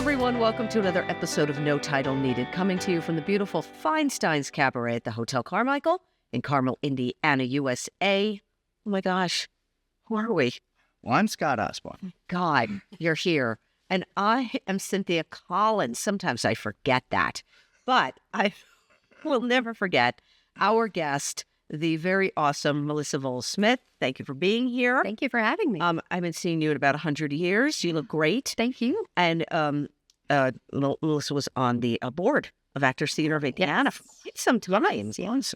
everyone, welcome to another episode of No Title Needed, coming to you from the beautiful Feinstein's Cabaret at the Hotel Carmichael in Carmel, Indiana, USA. Oh my gosh, who are we? Well, I'm Scott Osborne. God, you're here. And I am Cynthia Collins. Sometimes I forget that, but I will never forget our guest, the very awesome Melissa Volz-Smith. Thank you for being here. Thank you for having me. I've been seeing you at about 100 years. You look great. Thank you. And Melissa was on the board of Actors Theater of Indiana for quite some time. Yes.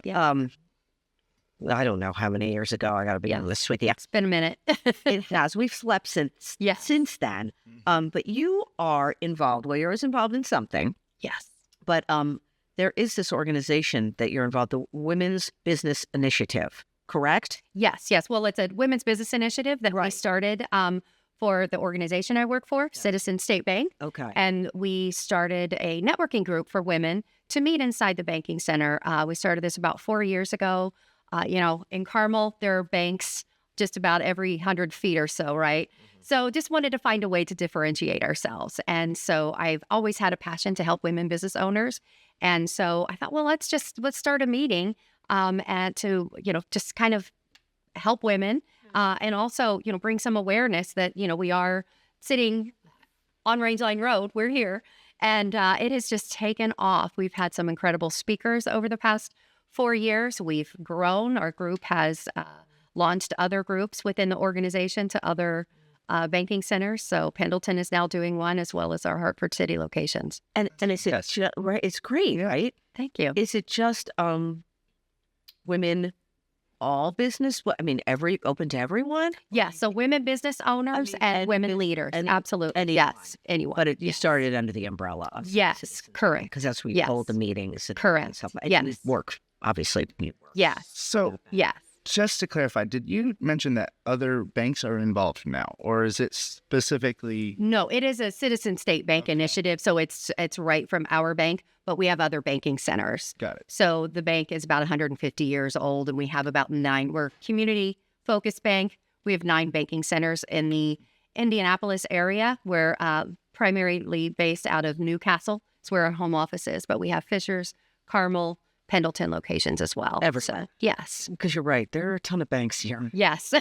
I don't know how many years ago. I got to be honest with you. It's been a minute. It has. We've slept since then. But you are involved. Well, you're always involved in something. Yes. But there is this organization that you're involved, the Women's Business Initiative, correct? Yes. Well, it's a women's business initiative that we started for the organization I work for, Citizen State Bank. Okay. And we started a networking group for women to meet inside the banking center. We started this about 4 years ago. In Carmel, there are banks just about every 100 feet or so, right? So just wanted to find a way to differentiate ourselves. And so I've always had a passion to help women business owners. And so I thought, well, let's start a meeting and to, just kind of help women and also, bring some awareness that, we are sitting on Range Line Road. We're here. And it has just taken off. We've had some incredible speakers over the past 4 years. We've grown. Our group has launched other groups within the organization to other banking centers. So Pendleton is now doing one, as well as our Hartford City locations. And right? It's great, right? Thank you. Is it just women, all business? Open to everyone? Yeah. So women business owners and women leaders. Absolutely. Anyone. Yes. Anyone. But you started under the umbrella of Yes. Correct. because that's what you hold the meetings. Correct. And stuff. Yes. And work, obviously. Yes. So, Yes. just to clarify, did you mention that other banks are involved now, or is it specifically? No, it is a Citizen State Bank initiative. So it's right from our bank, but we have other banking centers. Got it. So the bank is about 150 years old, and we have about 9. We're a community-focused bank. We have 9 banking centers in the Indianapolis area. We're primarily based out of Newcastle. It's where our home office is, but we have Fishers, Carmel, Pendleton locations as well. Everywhere. So, yes. Because you're right. There are a ton of banks here. Yes.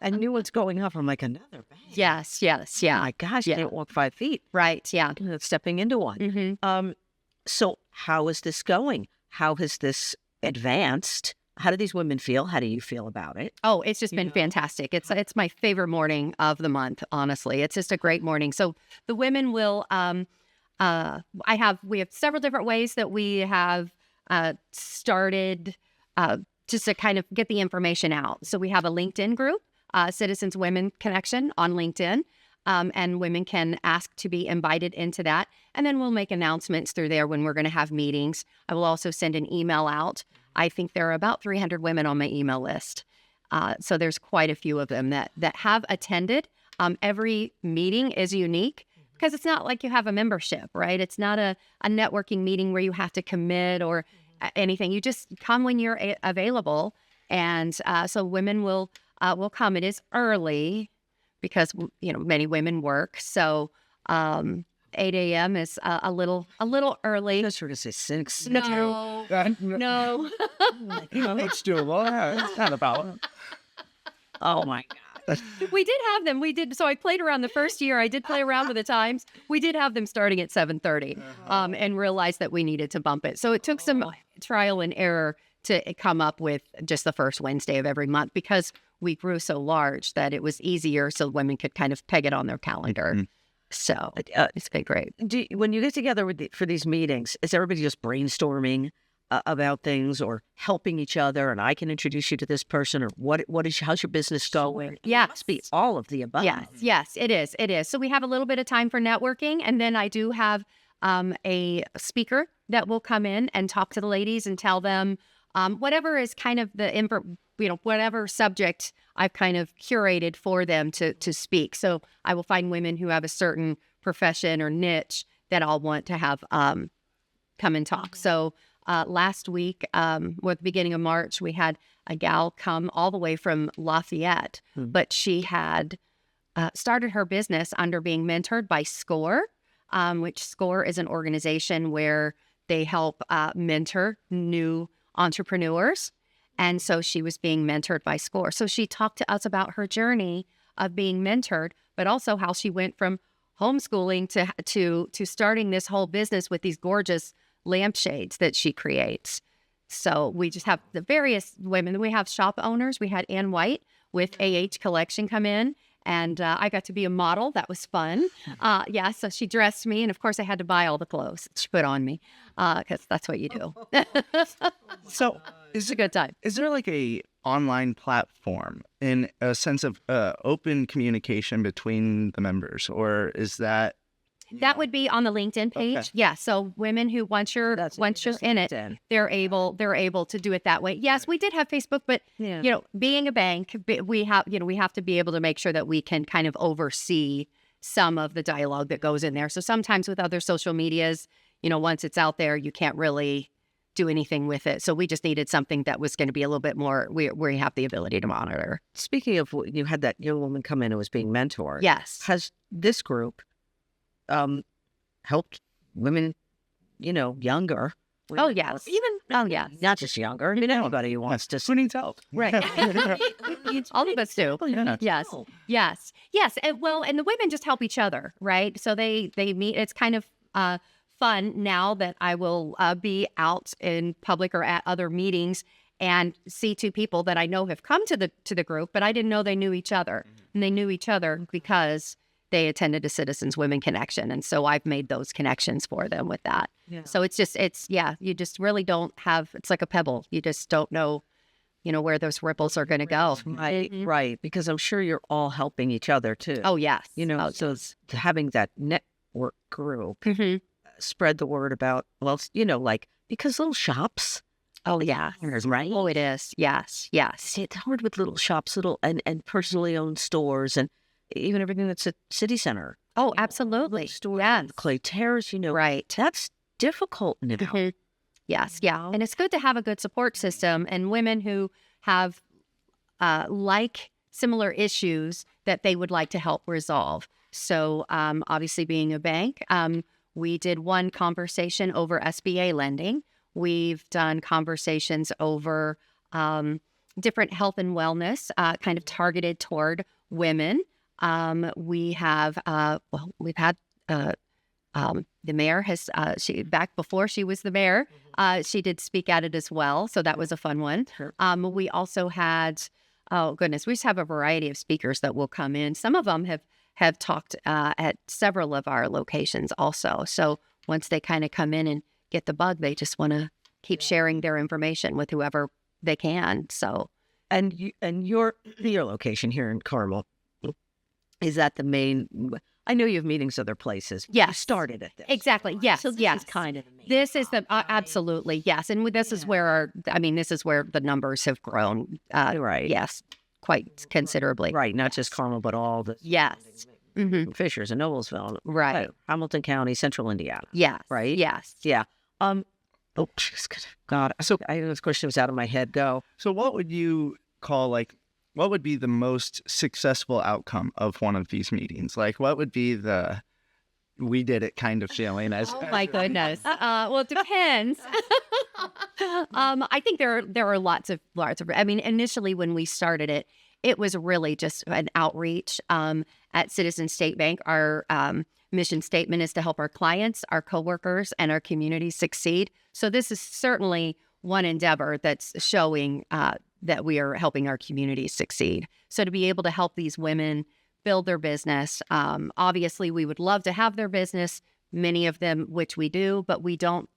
And new one's going up. I'm like, another bank? Yes. Oh my gosh, Yeah. I can't walk 5 feet. Right. Yeah. Stepping into one. Mm-hmm. So how is this going? How has this advanced? How do these women feel? How do you feel about it? Oh, it's just been fantastic. It's my favorite morning of the month, honestly. It's just a great morning. So the women will, we have several different ways that we have started just to kind of get the information out. So we have a LinkedIn group, Citizens Women Connection on LinkedIn, and women can ask to be invited into that. And then we'll make announcements through there when we're going to have meetings. I will also send an email out. I think there are about 300 women on my email list. So there's quite a few of them that have attended. Every meeting is unique because it's not like you have a membership, right? It's not a networking meeting where you have to commit or anything. You just come when you're available. And so women will come. It is early because, many women work. So 8 a.m. is a little early. I was going to say 6. No. It's doable. It's not about. Oh my God. We did have them. So I played around the first year. I did play around with the times. We did have them starting at 7:30 and realized that we needed to bump it. So it took some trial and error to come up with just the first Wednesday of every month because we grew so large that it was easier so women could kind of peg it on their calendar. Mm-hmm. So it's been great. When you get together for these meetings, is everybody just brainstorming about things or helping each other? And I can introduce you to this person, or how's your business going? Yeah, it must be all of the above. Yes, it is. So we have a little bit of time for networking, and then I do have a speaker that will come in and talk to the ladies and tell them whatever is kind of whatever subject I've kind of curated for them to speak. So I will find women who have a certain profession or niche that I'll want to have come and talk. So last week, or at the beginning of March, we had a gal come all the way from Lafayette, but she had started her business under being mentored by SCORE. which SCORE is an organization where they help mentor new entrepreneurs. And so she was being mentored by SCORE. So she talked to us about her journey of being mentored, but also how she went from homeschooling to starting this whole business with these gorgeous lampshades that she creates. So we just have the various women. We have shop owners. We had Ann White with AH Collection come in, and I got to be a model. That was fun. Yeah, so she dressed me, and of course I had to buy all the clothes she put on me because that's what you do. So It's a good time. is there like a online platform in a sense of open communication between the members, or is that That would be on the LinkedIn page. Okay. Yeah. So women who once you're in it, they're able to do it that way. Yes, we did have Facebook, but Yeah. being a bank, we have to be able to make sure that we can kind of oversee some of the dialogue that goes in there. So sometimes with other social medias, once it's out there, you can't really do anything with it. So we just needed something that was going to be a little bit more where you have the ability to monitor. Speaking of, you had that young woman come in who was being mentored. Yes. Has this group helped women, younger? Oh, yes. Oh, yes. Not just younger. I mean, anybody who wants to. who needs help? Right. All of us do. Yeah. Yes. And the women just help each other, right? So they meet. It's kind of fun now that I will be out in public or at other meetings and see two people that I know have come to the group, but I didn't know they knew each other. And they knew each other because they attended a Citizens Women Connection. And so I've made those connections for them with that. Yeah. So you just really don't have, it's like a pebble. You just don't know, where those ripples are going to go. Right, right. Because I'm sure you're all helping each other too. Oh, yes. So it's having that network group, Mhm. spread the word about, because little shops. Oh, yeah. Right? Oh, it is. Yes. Yes. See, it's hard with little shops, and personally owned stores, and even everything that's at city center. Oh, absolutely. Stores, Yes. Clay Terrace, Right. That's difficult now. Mhm. Yes. Yeah. And it's good to have a good support system and women who have similar issues that they would like to help resolve. So obviously being a bank, we did one conversation over SBA lending. We've done conversations over different health and wellness, kind of targeted toward women. We've had the mayor has back before she was the mayor, she did speak at it as well. So that was a fun one. Sure. We also had, oh goodness, we just have a variety of speakers that will come in. Some of them have talked at several of our locations also. So once they kind of come in and get the bug, they just want to keep sharing their information with whoever they can. So, And your location here in Carmel, is that the main? I know you have meetings other places. Yes. You started at this. exactly. Yes. So this yes. is kind of the main. This is the absolutely yes, and this is where this is where the numbers have grown. Right. Yes, quite considerably. Right. Not just Carmel, but all the Yes. hmm Fishers and Noblesville. Right. Hamilton County, Central Indiana. Yes. Right? Yes. Yeah. Oh, jeez, God. So I know this question was out of my head. Go. So what would you call what would be the most successful outcome of one of these meetings? Like what would be the we did it kind of feeling as Oh my goodness. Well, it depends. I think there are lots of. Initially when we started it, it was really just an outreach. At Citizen State Bank, our mission statement is to help our clients, our coworkers, and our community succeed. So this is certainly one endeavor that's showing that we are helping our community succeed. So to be able to help these women build their business, obviously we would love to have their business, many of them, which we do, but we don't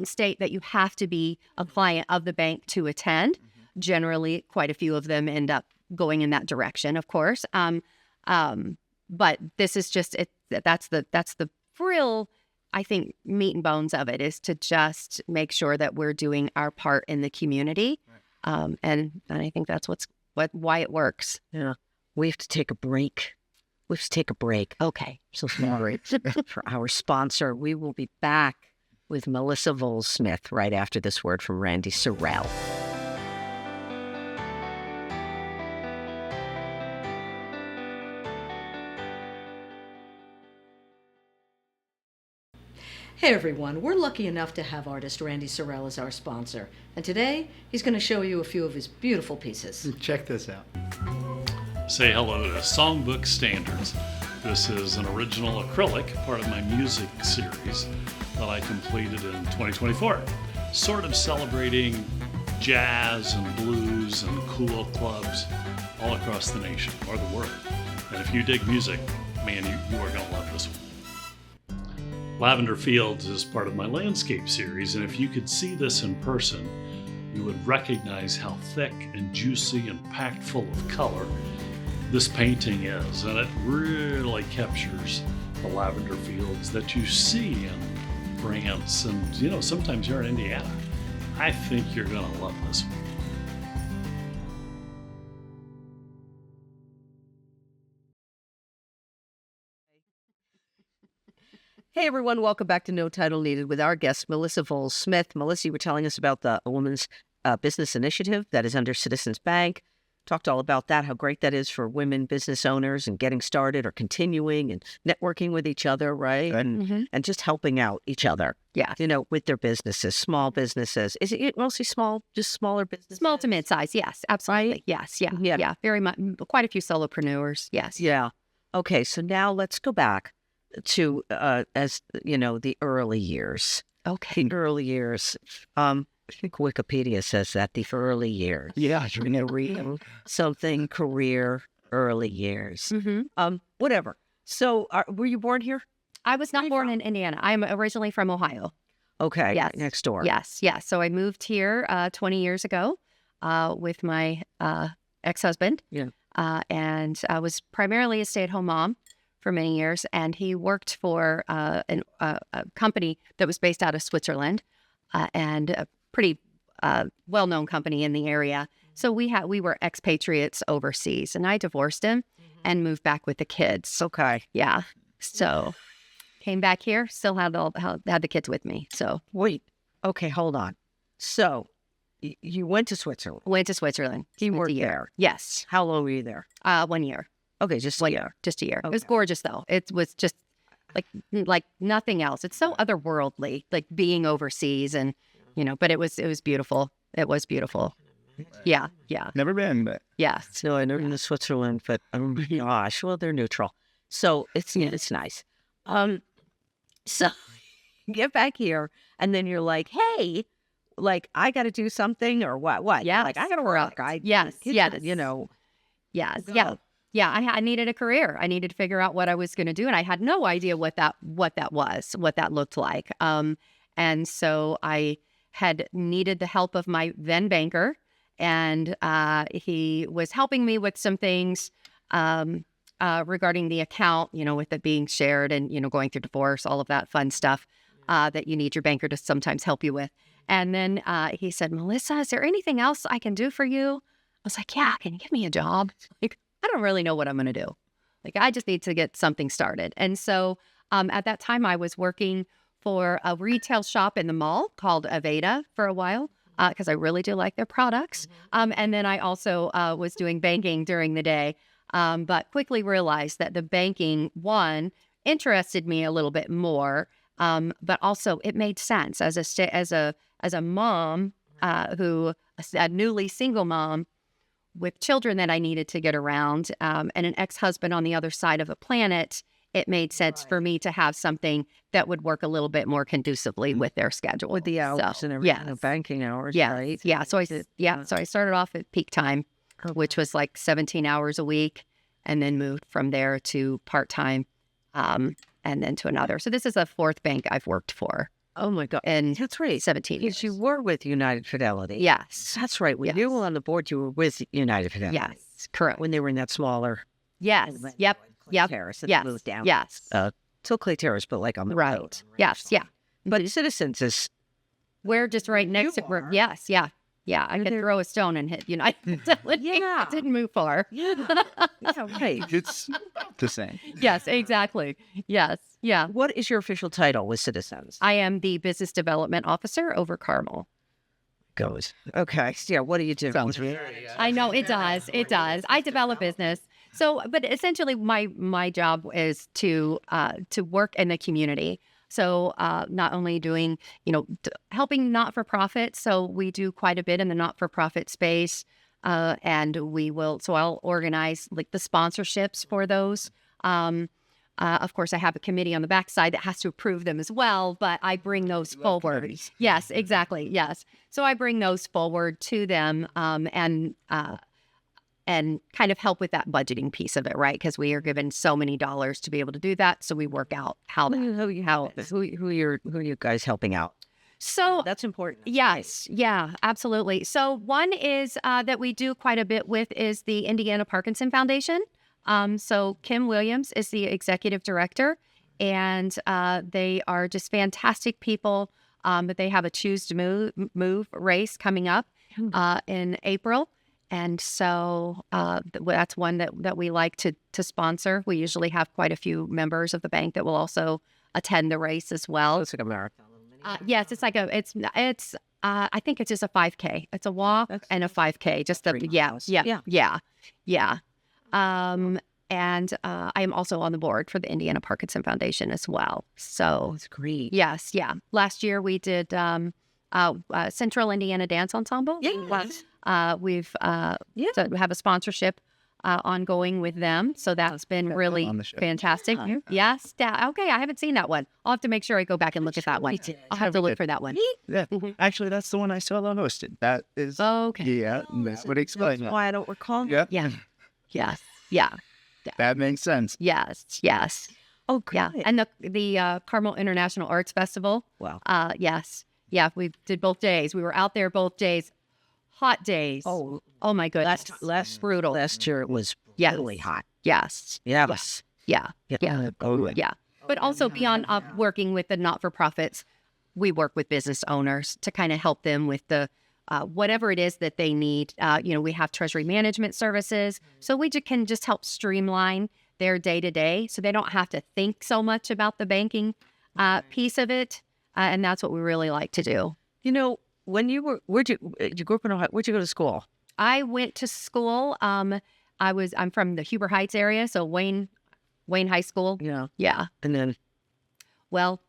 state that you have to be a client of the bank to attend. Generally, quite a few of them end up going in that direction, of course. But this is just it. That's the real, I think, meat and bones of it is to just make sure that we're doing our part in the community, and I think that's why it works. Yeah. We have to take a break. Okay. So sorry for our sponsor. We will be back with Melissa Volz-Smith right after this word from Randy Sorrell. Hey everyone, we're lucky enough to have artist Randy Sorrell as our sponsor, and today he's going to show you a few of his beautiful pieces. Check this out. Say hello to Songbook Standards. This is an original acrylic, part of my music series that I completed in 2024, sort of celebrating jazz and blues and cool clubs all across the nation or the world. And if you dig music, man, you are going to love this one. Lavender Fields is part of my landscape series, and if you could see this in person, you would recognize how thick and juicy and packed full of color this painting is, and it really captures the lavender fields that you see in France, and sometimes you're in Indiana. I think you're going to love this one. Hey everyone, welcome back to No Title Needed with our guest, Melissa Volz-Smith. Melissa, you were telling us about the Women's Business Initiative that is under Citizens Bank. Talked all about that, how great that is for women business owners and getting started or continuing and networking with each other, right? And just helping out each other. Yeah. With their businesses, small businesses. Is it mostly small, just smaller businesses? Small to mid-size, yes, absolutely. Right? Yes, yeah, very much. Quite a few solopreneurs, yes. Yeah. Okay, so now let's go back to the early years. Okay. The early years. I think Wikipedia says that the early years. Yeah, Real something career early years. Mm-hmm. Whatever. So, were you born here? I was not born in Indiana. I'm originally from Ohio. Okay. Yes. Next door. Yes. So I moved here 20 years ago with my ex-husband. Yeah. And I was primarily a stay-at-home mom for many years, and he worked for a company that was based out of Switzerland, and a pretty well-known company in the area. So we were expatriates overseas, and I divorced him and moved back with the kids. Okay. Yeah. So came back here, still had the kids with me. So Wait. Okay, hold on. So, you went to Switzerland. went to Switzerland. You Spent worked a year. there. Yes. How long were you there? 1 year. Okay, just 1 a year. year. Just a year. It was Okay. gorgeous, though. It was just like nothing else. It's so otherworldly, like being overseas, and but it was beautiful. It was beautiful. Yeah. Never been, but Yes. No, I never been to Switzerland, but oh my gosh, well, they're neutral. So, it's nice. So, get back here, and then you're like, hey, like, I got to do something or what? Yes, Like, I got to work. Yes. Yes. Yes. Go. Yeah. I needed a career. I needed to figure out what I was going to do, and I had no idea what that was, what that looked like. And so I had needed the help of my then banker, and he was helping me with some things regarding the account, with it being shared and, going through divorce, all of that fun stuff that you need your banker to sometimes help you with. And then he said, Melissa, is there anything else I can do for you? I was like, yeah, can you give me a job? Like, I don't really know what I'm going to do. Like, I just need to get something started. And so at that time, I was working for a retail shop in the mall called Aveda for a while because I really do like their products. And then I also was doing banking during the day, but quickly realized that the banking, one, interested me a little bit more, but also it made sense as a mom a newly single mom with children that I needed to get around, and an ex-husband on the other side of the planet. It made sense for me to have something that would work a little bit more conducively with their schedule. With the hours and everything, the banking hours, right? Yeah. So I started off at peak time, which was like 17 hours a week, and then moved from there to part-time, and then to another. So this is the fourth bank I've worked for. Oh my God. And That's right. 17 years. Because you were with United Fidelity. Yes. That's right. When you were on the board, you were with United Fidelity. Yes. Correct. When they were in that smaller Yes. Yep. terrace and Yes. moved down. Yes. Still Clay Terrace, but like on the Right. road. Yes. Yeah. But Citizens is We're just right next to. Yes. Yeah. Yeah. I could throw a stone and hit United. Yeah. It didn't move far. yeah, right. it's the same. Yes. Exactly. Yes. Yeah. What is your official title with Citizens? I am the Business Development Officer over Carmel. Goes. Okay. Yeah. What do you do? Sounds very. I know it does. It does. I develop business. So, but essentially, my job is to work in the community. So not only doing, helping not-for-profit. So we do quite a bit in the not-for-profit space. And I'll organize like the sponsorships for those. Of course, I have a committee on the backside that has to approve them as well, but I bring those forward. Yes, exactly. Yes. So I bring those forward to them and kind of help with that budgeting piece of it, right? Because we are given so many dollars to be able to do that. So we work out how Who are you guys helping out? So That's important. yes, yeah, absolutely. So one is that we do quite a bit with is the Indiana Parkinson Foundation. So Kim Williams is the executive director, and they are just fantastic people. But they have a Choose to Move race coming up in April. And so that's one that we like to sponsor. We usually have quite a few members of the bank that will also attend the race as well. It's like a marathon. Yes, it's like I think it's just a 5K. It's a walk and a 5K. Just yeah. And I am also on the board for the Indiana Parkinson Foundation as well. So That's great. yes, yeah. Last year we did Central Indiana Dance Ensemble. Yeah. We've so we have a sponsorship ongoing with them. So that's been really on the show. fantastic. Yes. Okay, I haven't seen that one. I'll have to make sure I go back and look at that one. I'll have to look for that one. Yeah. Actually, that's the one I solo hosted. That is. Okay. Yeah, that would explain That's that. why I don't recall. Yeah. Yeah. Yes. Yeah. That makes sense. Yes. Yes. Oh, good. Yeah. And the Carmel International Arts Festival. Wow. Yes. Yeah. We did both days. We were out there both days. Hot days. Oh, Oh my goodness. last brutal. Last year it was Yes. really hot. Yes. Yes. Yeah. Yeah. Oh, Yeah. But also beyond working with the not-for-profits, we work with business owners to kind of help them with the whatever it is that they need. We have treasury management services, so we can just help streamline their day-to-day so they don't have to think so much about the banking piece of it. And that's what we really like to do. When you were, you grew up in Ohio? Where'd you go to school? I went to school. I'm from the Huber Heights area, so Wayne High School. Yeah. Yeah. And then Well,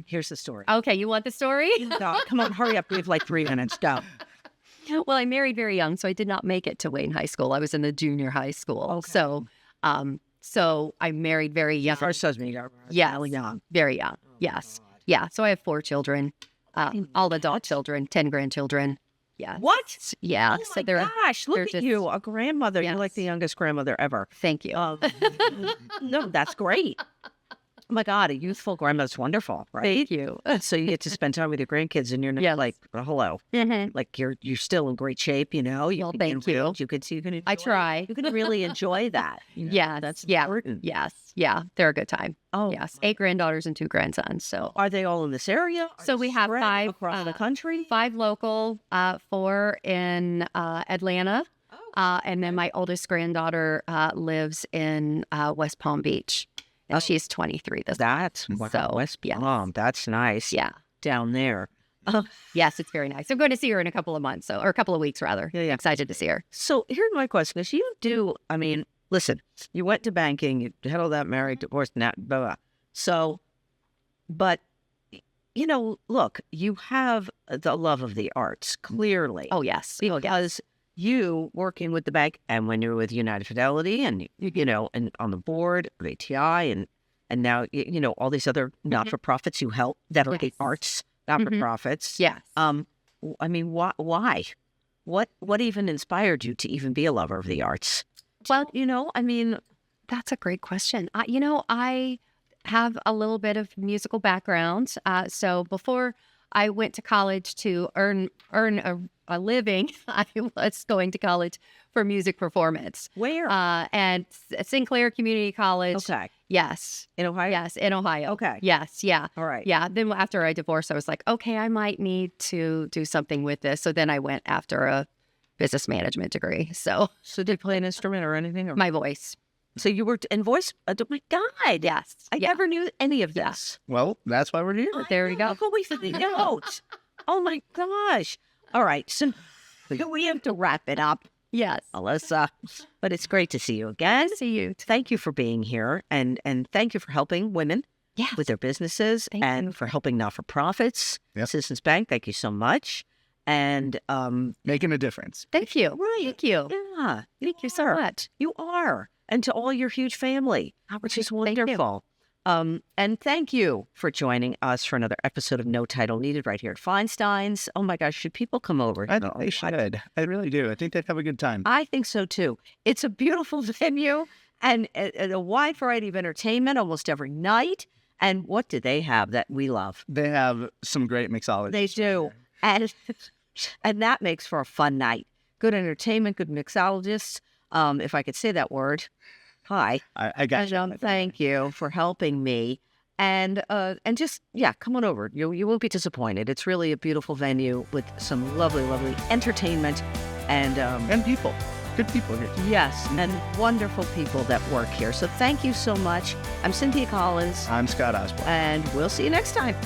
here's the story. okay, you want the story? No, come on, hurry up. We have like 3 minutes. Go. Well, I married very young, so I did not make it to Wayne High School. I was in the junior high school. Okay. So I married very young. First husband, you got Yes. really young. Very young. Yes. Yeah. So I have 4 children, all adult children, 10 grandchildren. Yeah. What? Yeah. Oh so my they're gosh, look they're at just- you, a grandmother. You're like Yes. the youngest grandmother ever. Thank you. No, that's great. Oh my God, a youthful grandmother's wonderful, right? Thank you. So you get to spend time with your grandkids, and you're not Yes. like, hello, Mhm. like you're still in great shape, You Well, can thank gain you. weight. You can enjoy, I try. You can really enjoy that. Yes. that's yeah. important. Yes. Yeah. They're a good time. Oh, Yes. 8 granddaughters and 2 grandsons. So Are they all in this area? Are So they we have spread 5 across the country. 5 local, 4 in Atlanta. And then my oldest granddaughter lives in West Palm Beach. And she's 23 this That's So, West yes. Palm. That's nice. Yeah. Down there. Yes, it's very nice. I'm going to see her in a couple of months, or a couple of weeks rather. Yeah. Excited to see her. So here's my question: because you do, listen, you went to banking, you had all that, married, divorced, blah, blah. So, but look, you have the love of the arts clearly. Oh yes. Because you working with the bank, and when you're with United Fidelity, and and on the board of ATI, and now all these other not-for-profits you help that are the Yes. arts not-for-profits. Yes. Why? What even inspired you to even be a lover of the arts? Well, that's a great question. I have a little bit of musical background. So before I went to college to earn a living, I was going to college for music performance. Where? And Sinclair Community College. Okay. Yes. In Ohio? Yes, in Ohio. Okay. Yes. Yeah. All right. Yeah. Then after I divorced, I was like, okay, I might need to do something with this. So then I went after a business management degree. So So did you play an instrument or anything? Or? my voice. So you were in voice? Oh my God. Yes. I Yeah. never knew any of this. Well, that's why we're here. There we go. Look what we figured out. Oh my gosh. All right. So we have to wrap it up, Yes. Melissa. But it's great to see you again. See you. Thank you for being here, and thank you for helping women Yeah. with their businesses Thank and you. for helping not-for-profits. Yep. Citizens Bank, thank you so much. And Making a difference. Thank you. right, Thank you. yeah, Thank you so much. you are, and to all your huge family, which is Thank you. wonderful. And thank you for joining us for another episode of No Title Needed right here at Feinstein's. Oh my gosh, should people come over? I think they should. I really do. I think they'd have a good time. I think so too. It's a beautiful venue and a wide variety of entertainment almost every night. And what do they have that we love? They have some great mixology. They do. And that makes for a fun night. Good entertainment, good mixologists. If I could say that word. Hi. I got you. Thank you for helping me. And just, come on over. You won't be disappointed. It's really a beautiful venue with some lovely, lovely entertainment And people. Good people here. yes, and wonderful people that work here. So thank you so much. I'm Cynthia Collins, I'm Scott Osborne. and we'll see you next time.